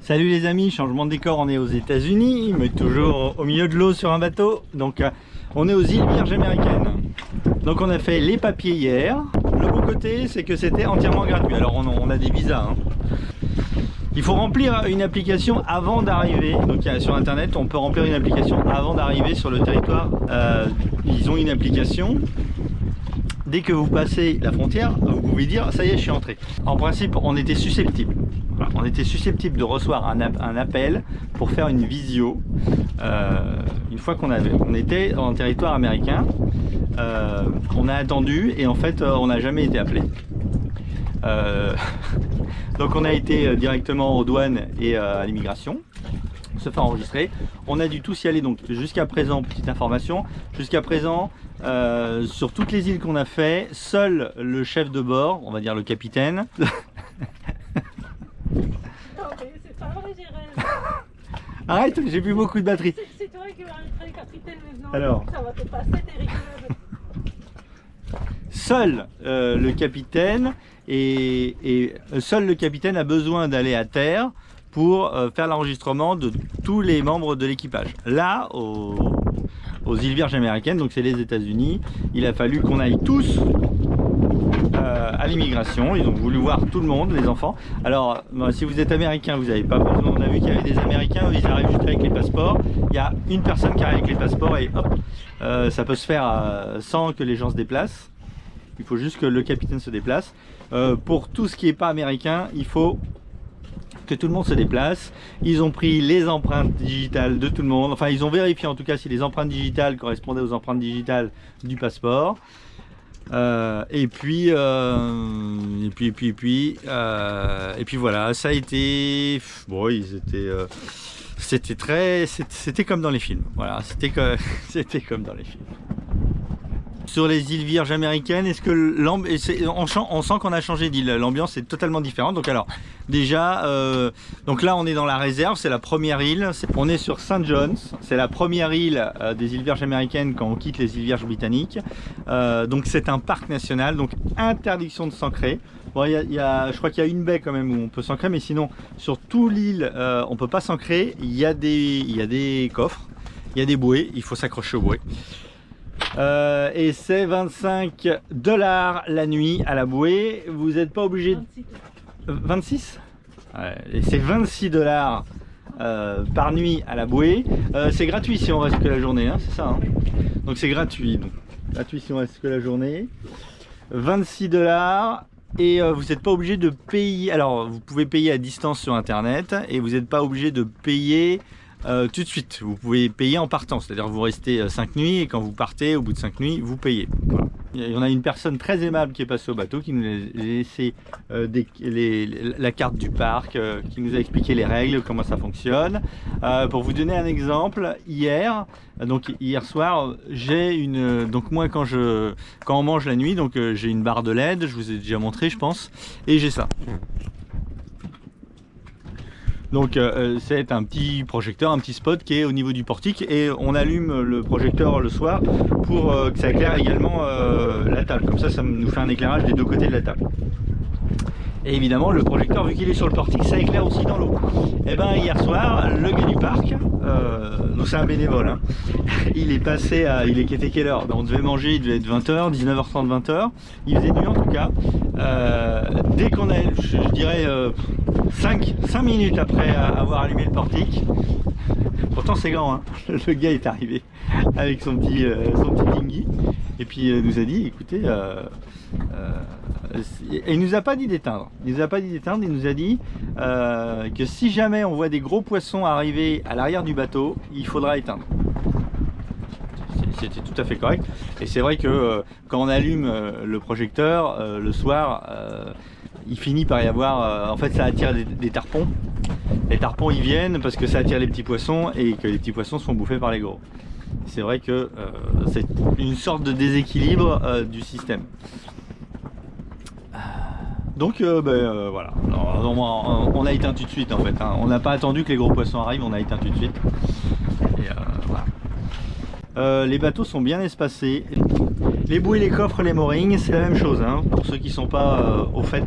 Salut les amis, changement de décor, on est aux États-Unis, mais toujours au milieu de l'eau sur un bateau. Donc on est aux îles Vierges américaines. Donc on a fait les papiers hier. Le bon côté, c'est que c'était entièrement gratuit. Alors on a des visas. Hein. Il faut remplir une application avant d'arriver. Donc sur internet, on peut remplir une application avant d'arriver sur le territoire. Ils ont une application. Dès que vous passez la frontière, vous pouvez dire ça y est, je suis entré. En principe, on était susceptible. Voilà, on était susceptible de recevoir un appel pour faire une visio. Une fois on était en territoire américain, on a attendu et en fait, on n'a jamais été appelé. Donc on a été directement aux douanes et à l'immigration. Se faire enregistrer. On a dû tous y aller. Donc jusqu'à présent, petite information, jusqu'à présent sur toutes les îles qu'on a fait, seul le chef de bord, on va dire le capitaine. Non mais c'est pas vrai, Jérém. Arrête, j'ai plus beaucoup de batterie. C'est toi qui vas être capitaine maintenant. Alors. Ça va te passer, t'es rigolo. Seul le capitaine et seul le capitaine a besoin d'aller à terre pour faire l'enregistrement de tous les membres de l'équipage. Là, aux îles Vierges américaines, donc c'est les États-Unis, il a fallu qu'on aille tous à l'immigration. Ils ont voulu voir tout le monde, les enfants. Alors, si vous êtes américain, vous n'avez pas besoin. On a vu qu'il y avait des Américains, ils arrivent juste avec les passeports. Il y a une personne qui arrive avec les passeports et hop, ça peut se faire sans que les gens se déplacent. Il faut juste que le capitaine se déplace. Pour tout ce qui n'est pas américain, il faut que tout le monde se déplace. Ils ont pris les empreintes digitales de tout le monde. Enfin, ils ont vérifié en tout cas si les empreintes digitales correspondaient aux empreintes digitales du passeport. Et puis voilà, ça a été bon, c'était comme dans les films. Voilà, c'était comme dans les films. Sur les îles Vierges américaines, est-ce que on sent qu'on a changé d'île, l'ambiance est totalement différente. Donc alors déjà, donc là on est dans la réserve, c'est la première île, on est sur St. John's, c'est la première île des îles Vierges américaines quand on quitte les îles Vierges britanniques. Donc c'est un parc national, donc interdiction de s'ancrer. Bon, je crois qu'il y a une baie quand même où on peut s'ancrer, mais sinon sur toute l'île on peut pas s'ancrer. Il y a des coffres, il y a des bouées, il faut s'accrocher aux bouées. Et c'est 25 $ la nuit à la bouée. Vous n'êtes pas obligé de... 26 ouais, et c'est 26 $ par nuit à la bouée. C'est gratuit si on reste que la journée, hein, c'est ça hein. Donc c'est gratuit, donc gratuit si on reste que la journée. 26 $ et vous n'êtes pas obligé de payer. Alors vous pouvez payer à distance sur internet et vous n'êtes pas obligé de payer tout de suite. Vous pouvez payer en partant, c'est-à-dire vous restez 5 nuits et quand vous partez au bout de 5 nuits vous payez. Voilà. Il y en a une personne très aimable qui est passée au bateau, qui nous a laissé la carte du parc, qui nous a expliqué les règles, comment ça fonctionne. Pour vous donner un exemple, hier soir, donc moi quand on mange la nuit, donc j'ai une barre de LED, je vous ai déjà montré je pense, et j'ai ça. Donc c'est un petit projecteur, un petit spot qui est au niveau du portique et on allume le projecteur le soir pour que ça éclaire également la table. Comme ça nous fait un éclairage des deux côtés de la table. Et évidemment le projecteur, vu qu'il est sur le portique, ça éclaire aussi dans l'eau. Et ben hier soir, le gars du parc, donc c'est un bénévole, hein, il était quelle heure? On devait manger, il devait être 20h, 19h30, 20h. Il faisait nuit en tout cas. Dès qu'on a, je dirais 5 minutes après avoir allumé le portique, pourtant c'est grand, hein, le gars est arrivé avec son petit dinghy et puis nous a dit écoutez, il nous a pas dit d'éteindre, il nous a dit que si jamais on voit des gros poissons arriver à l'arrière du bateau, il faudra éteindre. C'était tout à fait correct et c'est vrai que quand on allume le projecteur le soir, il finit par y avoir, en fait ça attire des tarpons. Les tarpons ils viennent parce que ça attire les petits poissons et que les petits poissons sont bouffés par les gros. C'est vrai que c'est une sorte de déséquilibre du système. Donc voilà, alors, on a éteint tout de suite en fait, hein. On n'a pas attendu que les gros poissons arrivent, on a éteint tout de suite. Et voilà. Les bateaux sont bien espacés. Les bouées, les coffres, les moorings, c'est la même chose, hein, pour ceux qui ne sont pas au fait.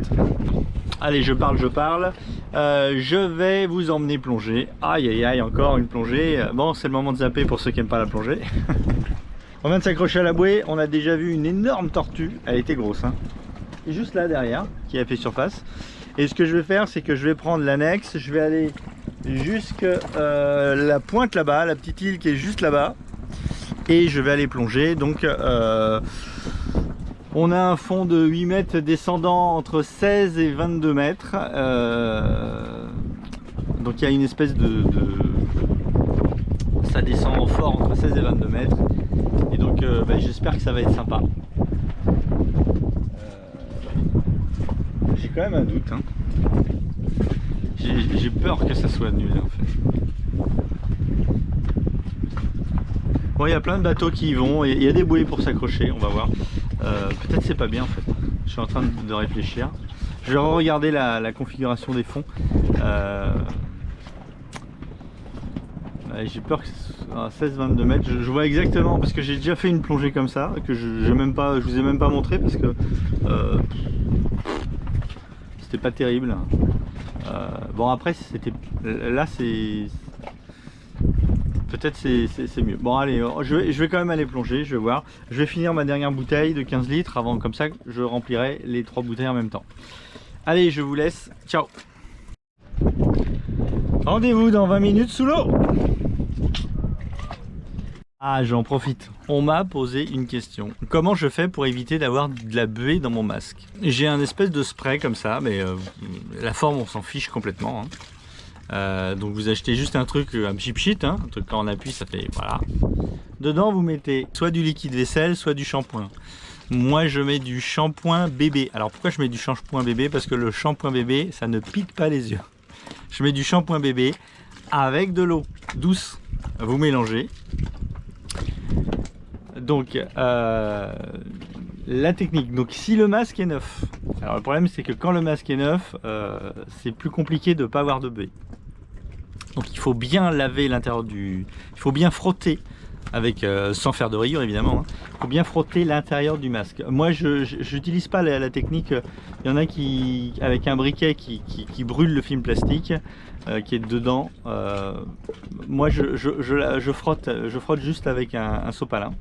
Allez, je parle. Je vais vous emmener plonger. Aïe aïe aïe, encore une plongée. Bon, c'est le moment de zapper pour ceux qui n'aiment pas la plongée. On vient de s'accrocher à la bouée. On a déjà vu une énorme tortue. Elle était grosse, hein. Et juste là derrière, qui a fait surface. Et ce que je vais faire, c'est que je vais prendre l'annexe. Je vais aller jusqu'à la pointe là-bas, la petite île qui est juste là-bas. Et je vais aller plonger. Donc on a un fond de 8 mètres descendant entre 16 et 22 mètres. Donc il y a une espèce ça descend fort entre 16 et 22 mètres. Et donc j'espère que ça va être sympa. J'ai quand même un doute, hein. J'ai peur que ça soit nul en fait. Bon, il y a plein de bateaux qui y vont, et il y a des bouées pour s'accrocher, on va voir. Peut-être c'est pas bien en fait. Je suis en train de réfléchir. Je vais regarder la configuration des fonds. J'ai peur que 16-22 mètres, je vois exactement, parce que j'ai déjà fait une plongée comme ça, que je vous ai même pas montré parce que c'était pas terrible. Bon après c'était là c'est peut-être c'est mieux. Bon allez, je vais quand même aller plonger, je vais voir. Je vais finir ma dernière bouteille de 15 litres avant, comme ça je remplirai les 3 bouteilles en même temps. Allez, je vous laisse, ciao. Rendez-vous dans 20 minutes sous l'eau. Ah, j'en profite. On m'a posé une question. Comment je fais pour éviter d'avoir de la buée dans mon masque? J'ai un espèce de spray comme ça, mais la forme on s'en fiche complètement, hein. Donc vous achetez juste un truc, un cheap sheet, hein, un truc quand on appuie ça fait voilà. Dedans vous mettez soit du liquide vaisselle, soit du shampoing. Moi je mets du shampoing bébé. Alors pourquoi je mets du shampoing bébé? Parce que le shampoing bébé ça ne pique pas les yeux. Je mets du shampoing bébé avec de l'eau douce. Vous mélangez. Donc la technique, donc si le masque est neuf, alors le problème c'est que quand le masque est neuf, c'est plus compliqué de ne pas avoir de buée. Donc il faut bien laver l'intérieur il faut bien frotter avec, sans faire de rayures évidemment, hein. Il faut bien frotter l'intérieur du masque. Moi je n'utilise pas la technique, il y en a qui avec un briquet qui brûle le film plastique qui est dedans. Moi je frotte juste avec un sopalin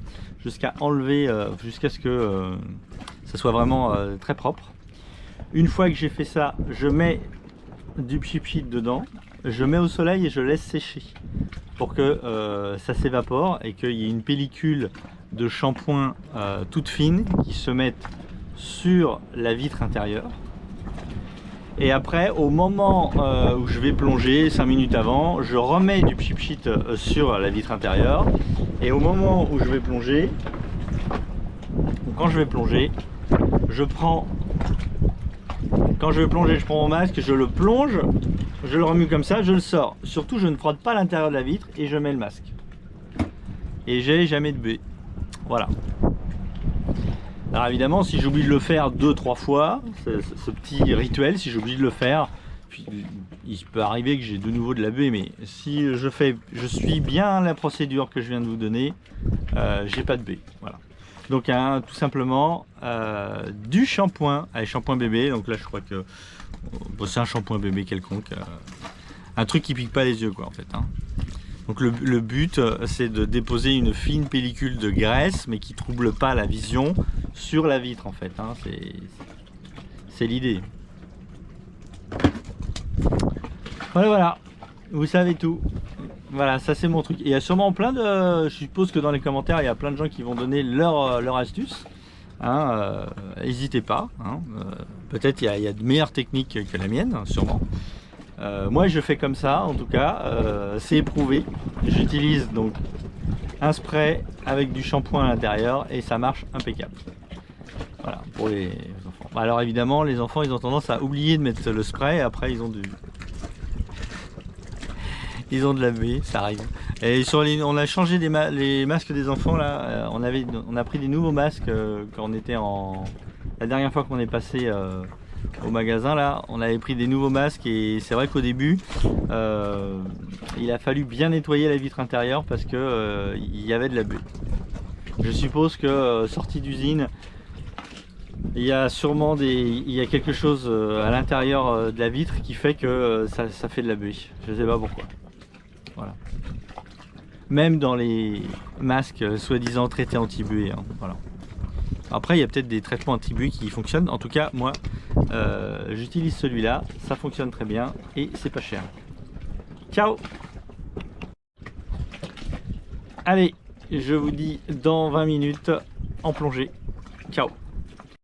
jusqu'à enlever, jusqu'à ce que ça soit vraiment très propre. Une fois que j'ai fait ça, je mets du cheap sheet dedans, je mets au soleil et je laisse sécher pour que ça s'évapore et qu'il y ait une pellicule de shampoing toute fine qui se mette sur la vitre intérieure. Et après, au moment où je vais plonger, 5 minutes avant, je remets du cheap sheet sur la vitre intérieure. Et au moment où je vais plonger, quand je vais plonger, je prends mon masque, je le plonge, je le remue comme ça, je le sors. Surtout, je ne frotte pas l'intérieur de la vitre et je mets le masque. Et j'ai jamais de buée. Voilà. Alors évidemment, si j'oublie de le faire 2-3 fois, ce petit rituel, si j'oublie de le faire, puis, il peut arriver que j'ai de nouveau de la buée, mais si je suis bien la procédure que je viens de vous donner, j'ai pas de buée. Voilà. Donc tout simplement du shampoing, allez, shampoing bébé. Donc là, je crois que c'est un shampoing bébé quelconque, un truc qui pique pas les yeux, quoi, en fait, hein. Donc le but c'est de déposer une fine pellicule de graisse mais qui trouble pas la vision sur la vitre en fait, hein. C'est l'idée. Voilà, vous savez tout. Voilà, ça c'est mon truc. Et il y a sûrement plein de... Je suppose que dans les commentaires il y a plein de gens qui vont donner leur astuce, hein, n'hésitez pas, hein. Peut-être il y a de meilleures techniques que la mienne, sûrement. Moi je fais comme ça en tout cas, c'est éprouvé. J'utilise donc un spray avec du shampoing à l'intérieur et ça marche impeccable. Voilà, pour les enfants. Alors évidemment les enfants ils ont tendance à oublier de mettre le spray et après ils ont de la buée, ça arrive. Et on a changé les masques des enfants là, on a pris des nouveaux masques quand on était la dernière fois qu'on est passé au magasin là, on avait pris des nouveaux masques et c'est vrai qu'au début il a fallu bien nettoyer la vitre intérieure parce que il y avait de la buée. Je suppose que sortie d'usine, Il y a sûrement il y a quelque chose à l'intérieur de la vitre qui fait que ça fait de la buée. Je sais pas pourquoi. Voilà. Même dans les masques soi-disant traités anti-buée. Hein, voilà. Après, il y a peut-être des traitements anti-buée qui fonctionnent. En tout cas, moi, j'utilise celui-là. Ça fonctionne très bien et c'est pas cher. Ciao! Allez, je vous dis dans 20 minutes en plongée. Ciao!